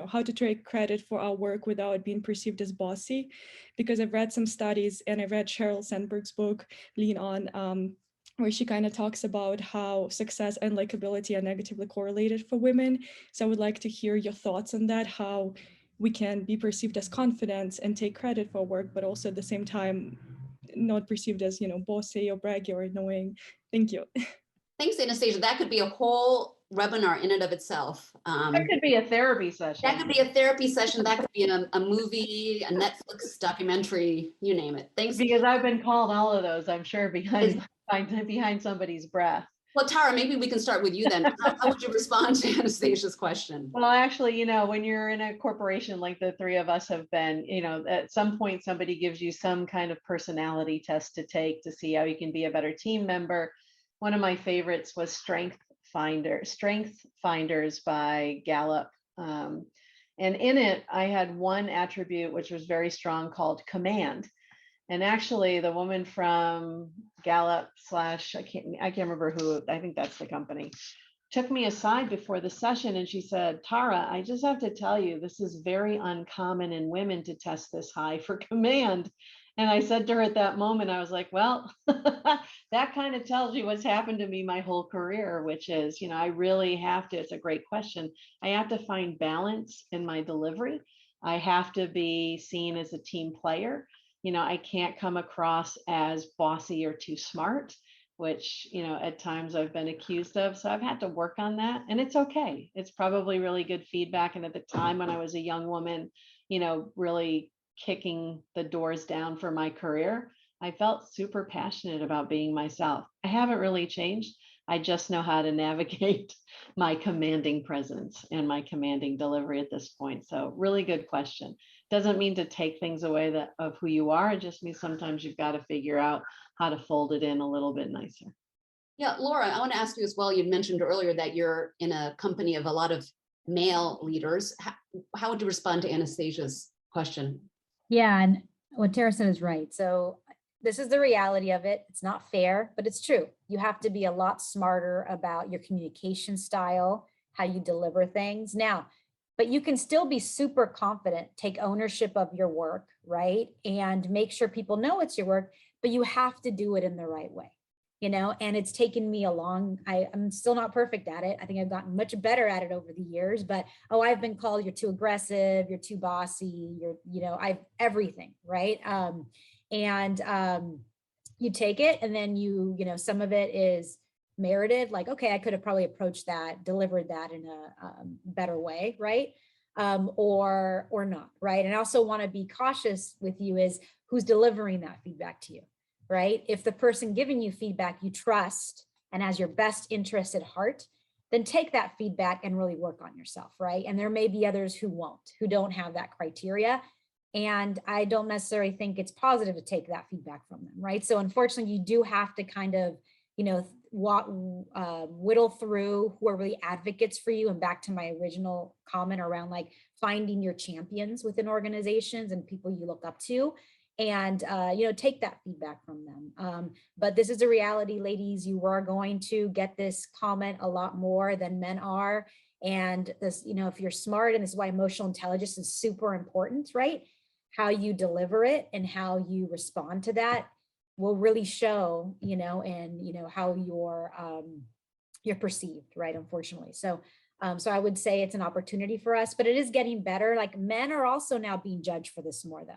how to take credit for our work without being perceived as bossy? Because I've read some studies and I read Sheryl Sandberg's book, Lean On, where she kind of talks about how success and likability are negatively correlated for women. So I would like to hear your thoughts on that, how we can be perceived as confident and take credit for work, but also at the same time, not perceived as, bossy or braggy or annoying. Thank you. Thanks, Anastasia. That could be a whole webinar in and of itself. That could be a therapy session. That could be a therapy session. That could be a movie, a Netflix documentary, you name it. Thanks. Because I've been called all of those, I'm sure, behind somebody's breath. Well, Tara, maybe we can start with you then. How would you respond to Anastasia's question? Well, actually, when you're in a corporation like the three of us have been, at some point somebody gives you some kind of personality test to take to see how you can be a better team member. One of my favorites was Strength Finders by Gallup. And in it, I had one attribute which was very strong called command. And actually, the woman from Gallup / I can't remember who, I think that's the company, took me aside before the session and she said, Tara, I just have to tell you, this is very uncommon in women to test this high for command. And I said to her at that moment, I was like, well, that kind of tells you what's happened to me my whole career, which is, I really have to, it's a great question. I have to find balance in my delivery. I have to be seen as a team player. I can't come across as bossy or too smart, which, at times I've been accused of. So I've had to work on that, and it's okay. It's probably really good feedback. And at the time when I was a young woman, really kicking the doors down for my career, I felt super passionate about being myself. I haven't really changed. I just know how to navigate my commanding presence and my commanding delivery at this point. So really good question. Doesn't mean to take things away of who you are. It just means sometimes you've got to figure out how to fold it in a little bit nicer. Yeah, Laura, I want to ask you as well. You mentioned earlier that you're in a company of a lot of male leaders. How would you respond to Anastasia's question? Yeah, and what Tara said is right. So this is the reality of it. It's not fair, but it's true. You have to be a lot smarter about your communication style, how you deliver things. Now, but you can still be super confident, take ownership of your work, right? And make sure people know it's your work, but you have to do it in the right way, and it's taken me I'm still not perfect at it. I think I've gotten much better at it over the years, but, I've been called, you're too aggressive, you're too bossy, I've everything, right? You take it and then some of it is merited, like, okay, I could have probably approached that, delivered that in a better way, right? Or not, right? And I also want to be cautious with you is who's delivering that feedback to you, right? If the person giving you feedback you trust and has your best interest at heart, then take that feedback and really work on yourself, right? And there may be others who won't, who don't have that criteria. And I don't necessarily think it's positive to take that feedback from them, right? So unfortunately, you do have to kind of, you know, whittle through who are really advocates for you. And back to my original comment around like finding your champions within organizations and people you look up to, and you know, take that feedback from them. But this is a reality, ladies. You are going to get this comment a lot more than men are. And this, you know, if you're smart, and this is why emotional intelligence is super important, right? How you deliver it and how you respond to that will really show, you know, and you know how you're perceived, right? Unfortunately. So so I would say it's an opportunity for us, but it is getting better. Like men are also now being judged for this more though.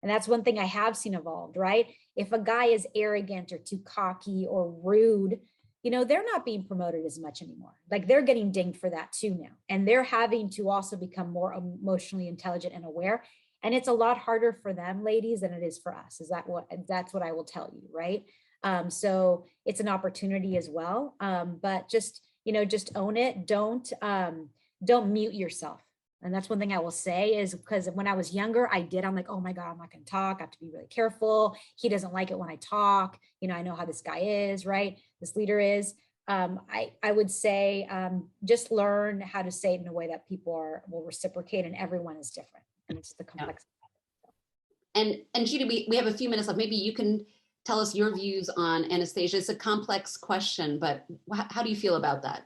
And that's one thing I have seen evolved, right? If a guy is arrogant or too cocky or rude, you know, they're not being promoted as much anymore. Like they're getting dinged for that too now. And they're having to also become more emotionally intelligent and aware. And it's a lot harder for them, ladies, than it is for us. That's what I will tell you, right? So it's an opportunity as well. But just, you know, just own it. Don't mute yourself. And that's one thing I will say is because when I was younger, I'm like, oh my God, I'm not going to talk. I have to be really careful. He doesn't like it when I talk. You know, I know how this guy is, right? This leader is. I would say just learn how to say it in a way that people will reciprocate, and everyone is different. And it's the complex. And Judy, we have a few minutes left. Maybe you can tell us your views on Anastasia. It's a complex question, but how do you feel about that?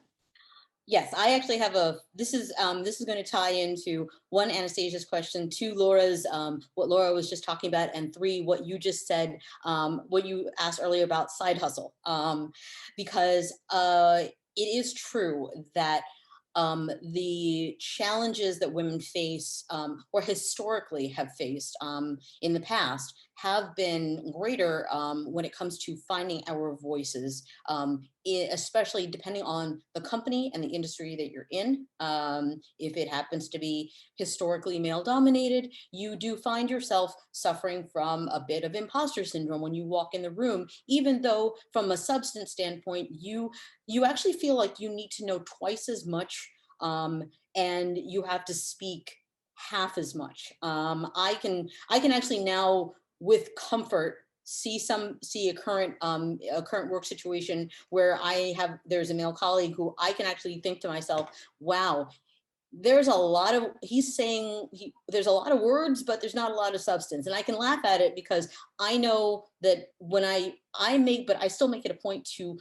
Yes, I actually have this is going to tie into one, Anastasia's question, two, Laura's, what Laura was just talking about, and three, what you just said, what you asked earlier about side hustle, because it is true that the challenges that women face or historically have faced in the past have been greater when it comes to finding our voices, especially depending on the company and the industry that you're in. If it happens to be historically male dominated, you do find yourself suffering from a bit of imposter syndrome when you walk in the room, even though from a substance standpoint, you actually feel like you need to know twice as much and you have to speak half as much. I can actually now with comfort see a current work situation where there's a male colleague who I can actually think to myself, wow, there's a lot of there's a lot of words, but there's not a lot of substance. And I can laugh at it because I know that when but I still make it a point to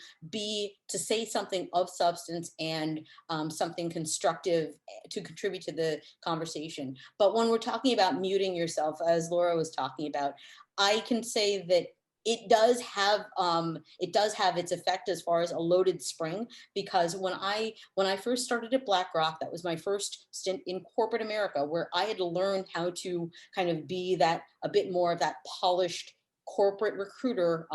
say something of substance and something constructive to contribute to the conversation. But when we're talking about muting yourself, as Laura was talking about, I can say that it does have its effect as far as a loaded spring, because when I first started at BlackRock, that was my first stint in corporate America, where I had to learn how to kind of be a bit more of that polished corporate recruiter,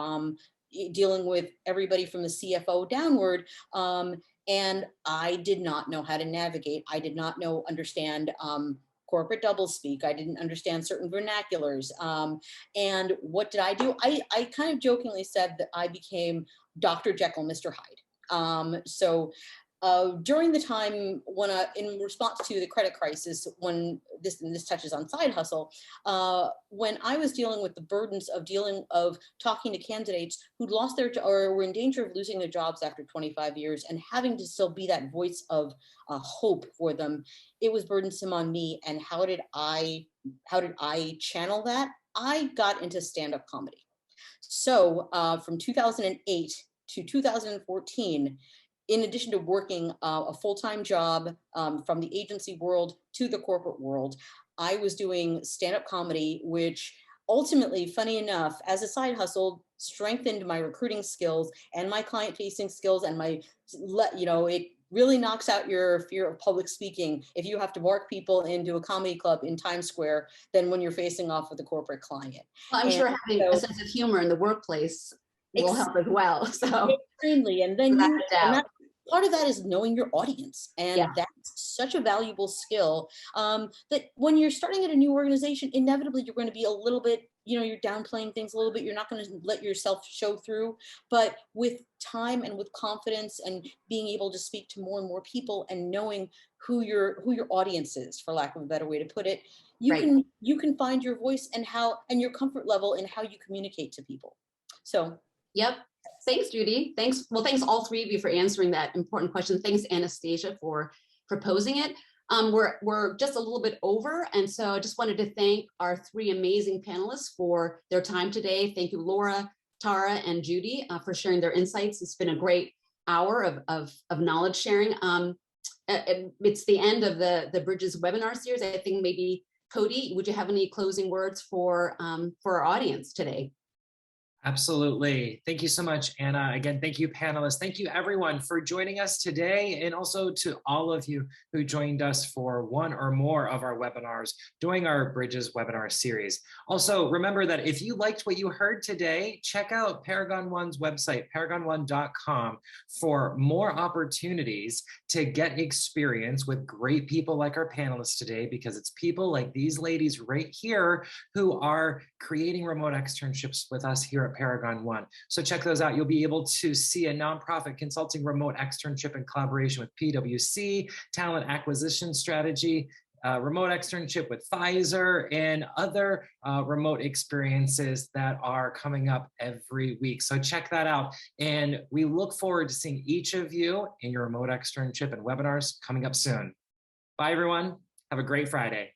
dealing with everybody from the CFO downward. And I did not know how to navigate. I did not understand corporate doublespeak. I didn't understand certain vernaculars. And what did I do? I kind of jokingly said that I became Dr. Jekyll, Mr. Hyde. So during the time when in response to the credit crisis, when this touches on side hustle, when I was dealing with the burdens of talking to candidates who'd lost or were in danger of losing their jobs after 25 years and having to still be that voice of hope for them, it was burdensome on me. And how did I channel that? I got into stand-up comedy. So from 2008 to 2014, in addition to working a full-time job from the agency world to the corporate world, I was doing stand-up comedy, which ultimately, funny enough, as a side hustle, strengthened my recruiting skills and my client-facing skills, and it really knocks out your fear of public speaking if you have to walk people into a comedy club in Times Square than when you're facing off with a corporate client. Well, I'm sure having a sense of humor in the workplace will help as well. So extremely, and then part of that is knowing your audience, and that's such a valuable skill that when you're starting at a new organization, inevitably you're going to be a little bit, you're downplaying things a little bit. You're not going to let yourself show through, but with time and with confidence and being able to speak to more and more people and knowing who your audience is, for lack of a better way to put it, you can find your voice and your comfort level in how you communicate to people. So, yep. Thanks, Judy. Thanks. Well, thanks all three of you for answering that important question. Thanks, Anastasia, for proposing it. We're just a little bit over. And so I just wanted to thank our three amazing panelists for their time today. Thank you, Laura, Tara, and Judy for sharing their insights. It's been a great hour of knowledge sharing. It's the end of the Bridges webinar series. I think maybe Cody, would you have any closing words for our audience today? Absolutely. Thank you so much, Anna. Again, thank you, panelists. Thank you, everyone, for joining us today, and also to all of you who joined us for one or more of our webinars during our Bridges webinar series. Also, remember that if you liked what you heard today, check out Paragon One's website, paragon1.com, for more opportunities to get experience with great people like our panelists today, because it's people like these ladies right here who are creating remote externships with us here at Paragon One. So check those out. You'll be able to see a nonprofit consulting remote externship in collaboration with PwC, talent acquisition strategy, remote externship with Pfizer, and other remote experiences that are coming up every week. So check that out. And we look forward to seeing each of you in your remote externship and webinars coming up soon. Bye, everyone. Have a great Friday.